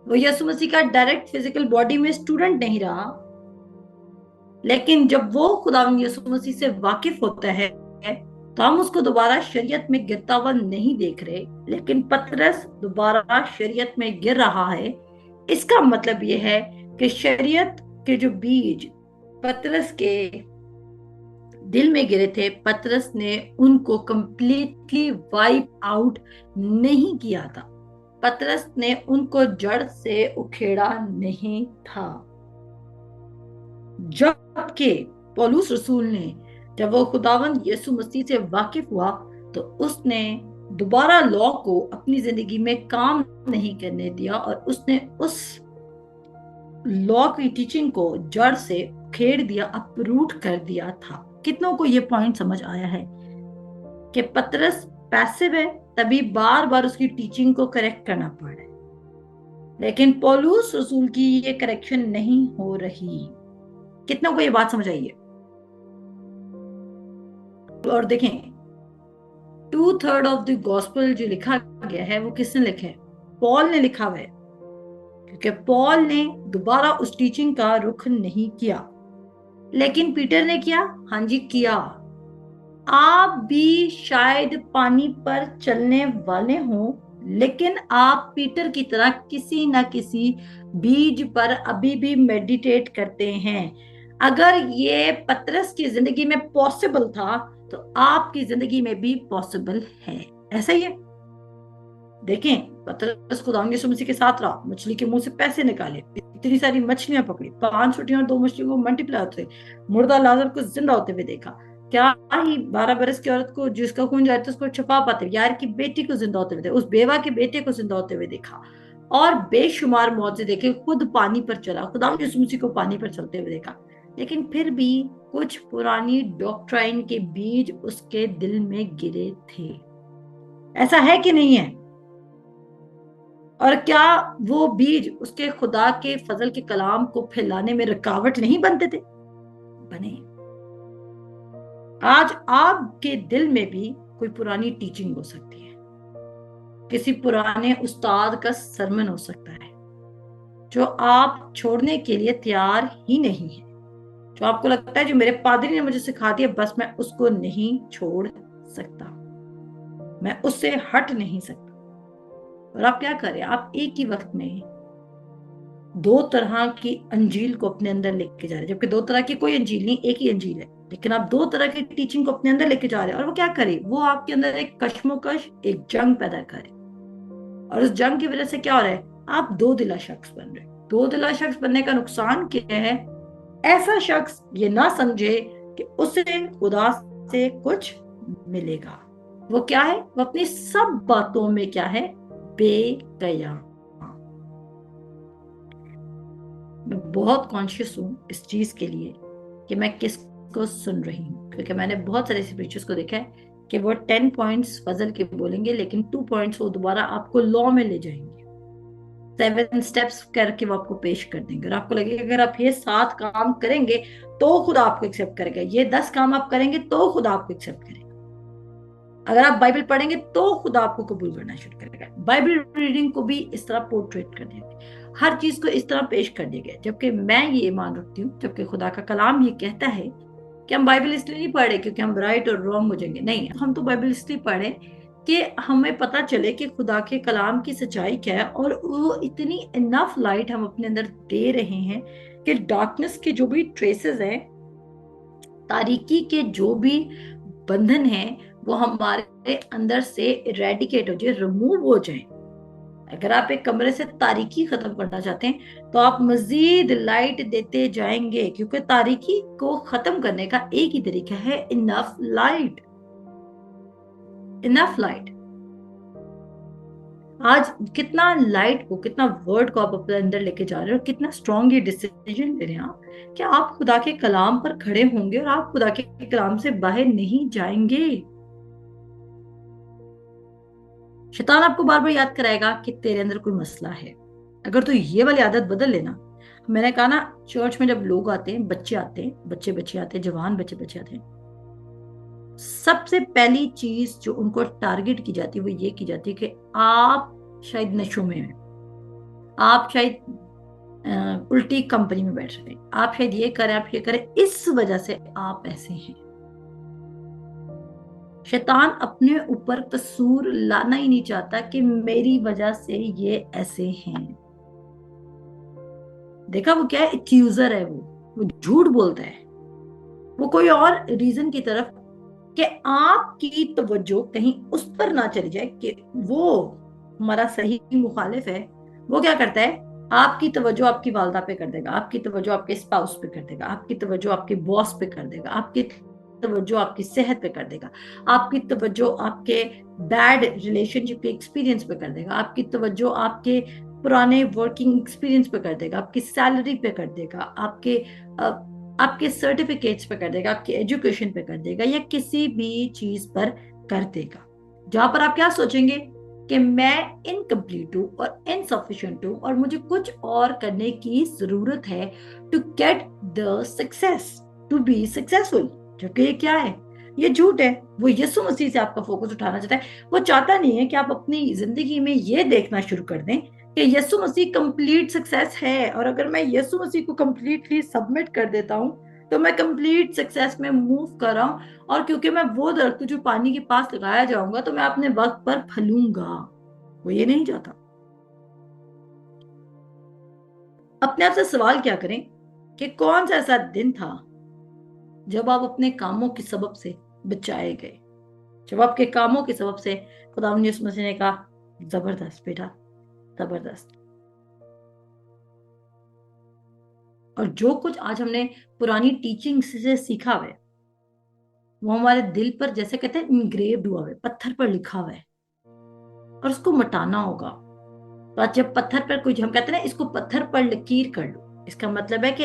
वो यीशु मसीह का डायरेक्ट फिजिकल बॉडी में स्टूडेंट नहीं रहा, लेकिन जब वो खुदावंद यीशु मसीह से वाकिफ होता है तो हम उसको दोबारा शरीयत में गिरता हुआ नहीं देख रहे। लेकिन पतरस दोबारा शरीयत में गिर रहा है। इसका मतलब यह है कि शरीयत के जो बीज पतरस के दिल में गिरे थे, पतरस ने उनको कंप्लीटली वाइप आउट नहीं किया था। पतरस ने उनको जड़ से उखेड़ा नहीं था। जबकि पौलुस रसूल ने, जब वो खुदावंद यीशु मसीह से वाकिफ हुआ तो उसने दोबारा लॉ को अपनी जिंदगी में काम नहीं करने दिया और उसने उस लॉ की टीचिंग को जड़ से उखेड़ दिया, अपरूट कर दिया था। कितनों को ये पॉइंट समझ आया है कि पतरस पैसिव है, तभी बार बार उसकी टीचिंग को करेक्ट करना पड़ रहा है, लेकिन पौलुस रसूल की ये करेक्शन नहीं हो रही। कितनों को ये बात समझ आई है? और देखें, 2/3 ऑफ द गॉस्पेल जो लिखा गया है वो किसने लिखा है? पॉल ने लिखा हुआ है, क्योंकि पॉल ने दोबारा उस टीचिंग का रुख नहीं किया। लेकिन पीटर ने किया। हाँ जी, किया। आप भी शायद पानी पर चलने वाले हों लेकिन आप पीटर की तरह किसी ना किसी बीज पर अभी भी मेडिटेट करते हैं। अगर ये पतरस की जिंदगी में पॉसिबल था तो आपकी जिंदगी में भी पॉसिबल है। ऐसा ही है। देखें, पतरस खुदा यीशु मसीह के साथ रहा, मछली के मुंह से पैसे निकाले, इतनी सारी मछलियां पकड़ी, 5 रोटियां और 2 मछलियों को मल्टीप्लाई होते, मुर्दा लाजर को जिंदा होते हुए देखा। क्या ही 12 बरस की औरत को जिसका खून जाए तो उसको छुपा पाते, यार की बेटी को जिंदा होते हुए देखा, उस बेवा के बेटे को जिंदा होते हुए देखा, और बेशुमार मौतें देखे, खुद पानी पर चला, खुदा यीशु मसीह को पानी पर चलते हुए देखा। लेकिन फिर भी कुछ पुरानी डॉक्ट्राइन के बीज उसके दिल में गिरे थे। ऐसा है कि नहीं है? और क्या वो बीज उसके खुदा के फजल के कलाम को फैलाने में रुकावट नहीं बनते थे? बने। आज आपके दिल में भी कोई पुरानी टीचिंग हो सकती है, किसी पुराने उस्ताद का सरमन हो सकता है जो आप छोड़ने के लिए तैयार ही नहीं है, जो आपको लगता है जो मेरे पादरी ने मुझे सिखा दिया बस मैं उसको नहीं छोड़ सकता, मैं उससे हट नहीं सकता। और आप क्या करें, आप एक ही वक्त में 2 तरह की अंजील को अपने अंदर लेके जा रहे हैं, जबकि 2 तरह की कोई अंजील नहीं, एक ही अंजील है, लेकिन आप 2 तरह की टीचिंग को अपने अंदर लेके जा रहे हैं। और वो क्या करे, वो आपके अंदर एक कश्मोकश, एक जंग पैदा करे। और उस जंग की वजह से क्या हो रहा है, आप 2 दिला शख्स बन रहे हैं। 2 दिला शख्स बनने का नुकसान क्या है? ऐसा शख्स ये ना समझे कि उसे खुदा से कुछ मिलेगा। वो क्या है? वो अपनी सब बातों में क्या है? बेकया। मैं बहुत कॉन्शियस हूँ इस चीज के लिए कि मैं किसको सुन रही हूँ, क्योंकि मैंने बहुत सारे ऐसे प्रीचर्स को देखा है कि वो 10 पॉइंट्स फजल के बोलेंगे, लेकिन 2 पॉइंट्स वो दोबारा आपको लॉ में ले जाएंगे, 7 स्टेप्स करके वो आपको पेश कर देंगे, और आपको लगेगा अगर आप ये 7 काम करेंगे तो खुदा आपको एक्सेप्ट करेगा, ये 10 काम आप करेंगे तो खुदा आपको एक्सेप्ट करेगा, अगर आप बाइबल पढ़ेंगे तो खुदा आपको कबूल करना शुरू करेगा। बाइबल रीडिंग को भी इस तरह पोर्ट्रेट कर दिया गया, हर चीज को इस तरह पेश कर दिया गया। जबकि मैं ये मान रखती हूँ, जबकि खुदा का कलाम ये कहता है कि हम बाइबल इसलिए नहीं पढ़े क्योंकि हम राइट और रॉन्ग हो जाएंगे, नहीं, हम तो बाइबल इसलिए पढ़े कि हमें पता चले कि खुदा के कलाम की सच्चाई क्या है, और वो इतनी इनफ लाइट हम अपने अंदर दे रहे हैं कि डार्कनेस के जो भी ट्रेसेस हैं, तारीकी के जो भी बंधन हैं, वो हमारे अंदर से इरेडिकेट हो जाए, रिमूव हो जाए। अगर आप एक कमरे से तारीकी खत्म करना चाहते हैं तो आप मजीद लाइट देते जाएंगे, क्योंकि तारीकी को खत्म करने का एक ही तरीका है, इनफ लाइट। Enough light. आज कितना लाइट को, कितना वर्ड को आप अपने अंदर लेके जा रहे हो, कितना स्ट्रॉन्ग ये डिसीजन ले रहे हैं आप कि आप खुदा के कलाम पर खड़े होंगे और आप खुदा के कलाम से बाहर नहीं जाएंगे। शैतान आपको बार बार याद कराएगा कि तेरे अंदर कोई मसला है, अगर तू ये वाली आदत बदल लेना। मैंने कहा ना, चर्च में जब लोग आते हैं, बच्चे आते हैं, बच्चे बच्चे आते हैं, जवान बच्चे बच्चे आते हैं, सबसे पहली चीज जो उनको टारगेट की जाती है वो ये की जाती है कि आप शायद नशों में हैं, आप शायद उल्टी कंपनी में बैठ रहे हैं, आप शायद ये करें, आप ये करें, इस वजह से आप ऐसे हैं। शैतान अपने ऊपर कसूर लाना ही नहीं चाहता कि मेरी वजह से ये ऐसे हैं। देखा, वो क्या है, एक्यूजर है, वो झूठ बोलता है, वो कोई और रीजन की तरफ, कि आपकी तवज्जो कहीं उस पर ना चली जाए कि वो हमारा सही मुखालिफ है। वो क्या करता है, आपकी तवज्जो आपकी वालदा पे कर देगा, आपकी तवज्जो आपके स्पाउस पे कर देगा, आपकी तवज्जो आपके बॉस पे कर देगा, आपकी तवज्जो आपकी सेहत पे कर देगा, आपकी तवज्जो आपके बैड रिलेशनशिप के एक्सपीरियंस पे कर देगा, आपकी तवज्जो आपके पुराने वर्किंग एक्सपीरियंस पे कर देगा, आपकी सैलरी पे कर देगा, आपके सर्टिफिकेट्स पे कर देगा, आपकी एजुकेशन पे कर देगा, या किसी भी चीज पर कर देगा जहां पर आप क्या सोचेंगे कि मैं इनकम्प्लीट हूं और इनसफिशिएंट हूं और मुझे कुछ और करने की जरूरत है to get the success, to be successful. जबकि ये क्या है, ये झूठ है। वो यीशु मसीह से आपका फोकस उठाना चाहता है। वो चाहता नहीं है कि आप अपनी जिंदगी में ये देखना शुरू कर दें कि यीशु मसीह कंप्लीट सक्सेस है, और अगर मैं यीशु मसीह को कंप्लीटली सबमिट कर देता हूं तो मैं कंप्लीट सक्सेस में मूव कर रहा हूं, और क्योंकि मैं वो दरख्त जो पानी के पास लगाया जाऊंगा तो मैं अपने वक्त पर फलूंगा। वो ये नहीं चाहता। अपने आप से सवाल क्या करें कि कौन सा ऐसा दिन था जब आप अपने कामों के सबब से बचाए गए, जब आपके कामों के सबब से खुदा यीशु मसीह ने कहा जबरदस्त बेटा, जबरदस्त। और जो कुछ आज हमने पुरानी टीचिंग से सीखा हुआ है वो हमारे दिल पर, जैसे कहते हैं, इंग्रेव्ड हुआ है, पत्थर पर लिखा हुआ है, और उसको मिटाना होगा। तो आज जब पत्थर पर कुछ, हम कहते हैं ना, इसको पत्थर पर लकीर कर लो, इसका मतलब है कि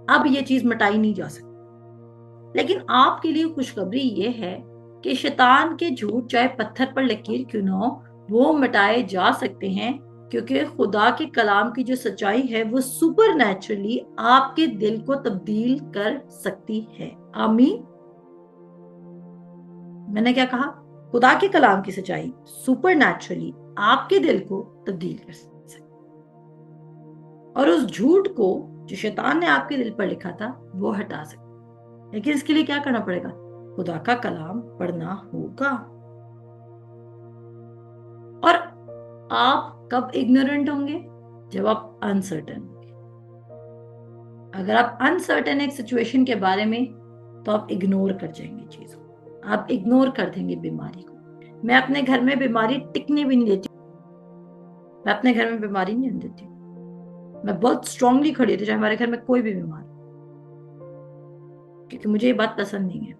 अब ये चीज मिटाई नहीं जा सकती। लेकिन आपके लिए खुशखबरी ये है कि शैतान के झूठ चाहे पत्थर पर लकीर क्यों ना हो, वो मिटाए जा सकते हैं, क्योंकि खुदा के कलाम की जो सच्चाई है वो सुपर नेचुरली आपके दिल को तब्दील कर सकती है। आमीन। मैंने क्या कहा? खुदा के कलाम की सच्चाई सुपर नेचुरली आपके दिल को तब्दील कर सकती, और उस झूठ को जो शैतान ने आपके दिल पर लिखा था वो हटा सकते। लेकिन इसके लिए क्या करना पड़ेगा? खुदा का कलाम पढ़ना होगा। और आप कब इग्नोरेंट होंगे? जब आप अनसर्टन होंगे। अगर आप अनसर्टन एक सिचुएशन के बारे में, तो आप इग्नोर कर जाएंगे चीजों को, आप इग्नोर कर देंगे बीमारी को। मैं अपने घर में बीमारी टिकने भी नहीं देती, मैं अपने घर में बीमारी नहीं आने देती। मैं बहुत स्ट्रांगली खड़ी होती चाहे हमारे घर में कोई भी बीमार, क्योंकि मुझे ये बात पसंद नहीं है।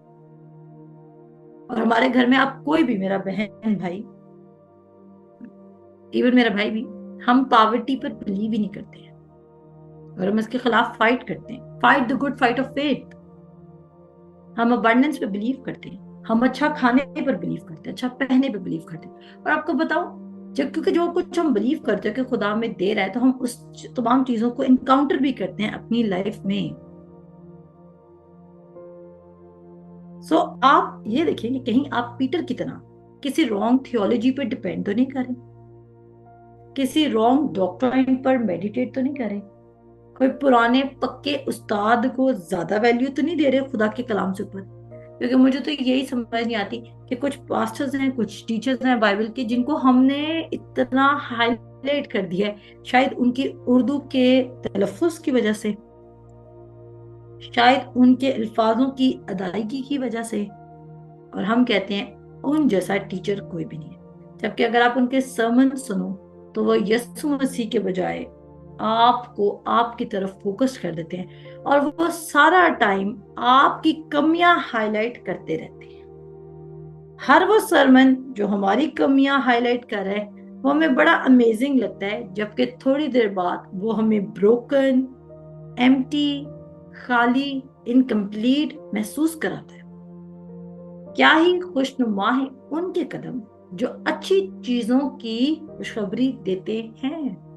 और हमारे घर में आप कोई भी, मेरा बहन भाई, इवन मेरा भाई भी, हम पॉवर्टी पर बिलीव ही नहीं करते हैं, और हम इसके खिलाफ फाइट करते हैं। Fight the good fight of faith. हम अबंडेंस पे बिलीव करते हैं, हम अच्छा खाने पर बिलीव करते हैं, अच्छा पहनने पर बिलीव करते हैं। और आपको बताओ, जब क्योंकि जो कुछ हम बिलीव करते हैं कि खुदा हमें दे रहा है, तो हम उस तमाम चीजों को इनकाउंटर भी करते हैं अपनी लाइफ में। सो आप ये देखिए कि कहीं आप पीटर की तरह किसी रॉन्ग थियोलॉजी पर डिपेंड तो नहीं करें, किसी रॉन्ग डॉक्ट्राइन पर मेडिटेट तो नहीं करें, कोई पुराने पक्के उस्ताद को ज्यादा वैल्यू तो नहीं दे रहे खुदा के कलाम से ऊपर। क्योंकि मुझे तो यही समझ नहीं आती कि कुछ पास्टर्स हैं, कुछ टीचर्स हैं बाइबल के, जिनको हमने इतना हाईलाइट कर दिया है, शायद उनकी उर्दू के तलफ्फुज की वजह से, शायद उनके अल्फाजों की अदायगी की वजह से, और हम कहते हैं उन जैसा टीचर कोई भी नहीं है। जबकि अगर आप उनके सरमन सुनो तो वो यीशु मसीह के बजाय आपको आपकी तरफ फोकस कर देते हैं, और वो सारा टाइम आपकी कमियां हाईलाइट करते रहते हैं। हर वो सरमन जो हमारी कमियां हाईलाइट कर रहा है वो हमें बड़ा अमेजिंग लगता है, जबकि थोड़ी देर बाद वो हमें ब्रोकन, एम्प्टी, खाली, इनकम्प्लीट महसूस कराता है। क्या ही खुशनुमा है उनके कदम जो अच्छी चीजों की खुशखबरी देते हैं।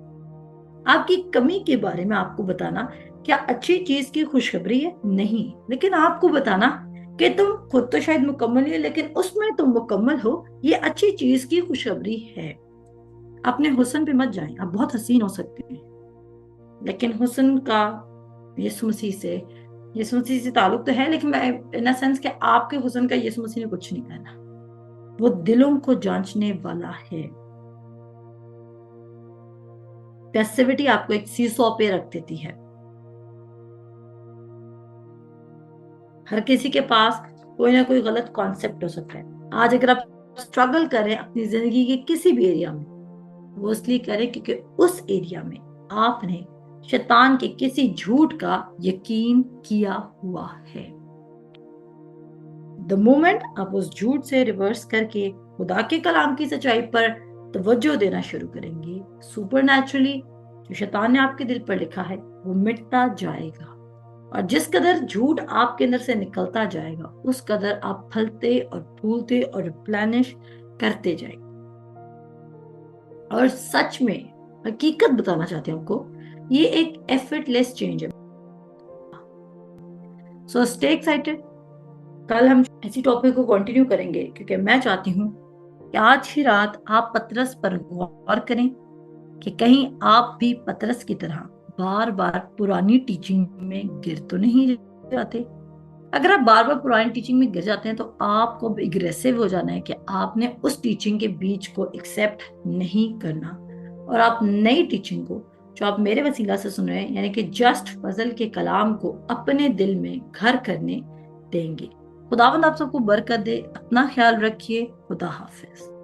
आपकी कमी के बारे में आपको बताना क्या अच्छी चीज की खुशखबरी है? नहीं। लेकिन आपको बताना कि तुम खुद तो शायद मुकम्मल ही, लेकिन उसमें तुम मुकम्मल हो, ये अच्छी चीज की खुशखबरी है। अपने हुस्न पे मत जाएं। आप बहुत हसीन हो सकते हैं, लेकिन हुस्न का यीशु मसीह से ताल्लुक तो है, लेकिन मैं इन सेंस कि आपके हुस्न का यीशु मसीह ने कुछ नहीं कहना। वो दिलों को जांचने वाला है। पैसिविटी आपको एक सीसॉ पे रख देती है। हर किसी के पास कोई ना कोई गलत कॉन्सेप्ट हो सकता है। आज अगर आप स्ट्रगल करें अपनी जिंदगी के किसी भी एरिया में, वो इसलिए करें क्योंकि उस एरिया में आपने शैतान के किसी झूठ का यकीन किया हुआ है। द मोमेंट आप उस झूठ से रिवर्स करके खुदा के कलाम की सच्चाई पर तवज्जो देना शुरू करेंगे, सुपरनैचुरली जो शैतान ने आपके दिल पर लिखा है वो मिटता जाएगा। और जिस कदर झूठ आपके अंदर से निकलता जाएगा, उस कदर आप फलते और फूलते और रिप्लेनिश करते जाएंगे। और सच में हकीकत बताना चाहती हूँ आपको, ये एक एफर्टलेस चेंज है। So stay excited. कल हम इसी टॉपिक को कंटिन्यू करेंगे, क्योंकि मैं चाहती हूँ कि आज ही रात आप पतरस पर गौर करें कि कहीं आप भी पतरस की तरह बार बार पुरानी टीचिंग में गिर तो नहीं जाते। अगर आप बार बार पुरानी टीचिंग में गिर जाते हैं तो आपको अब एग्रेसिव हो जाना है कि आपने उस टीचिंग के बीच को एक्सेप्ट नहीं करना, और आप नई टीचिंग को, जो आप मेरे वसीला से सुन रहे हैं, यानी कि जस्ट फजल के कलाम को अपने दिल में घर करने देंगे। खुदावंद आप सबको बरकत दे। अपना ख्याल रखिए। खुदा हाफिज।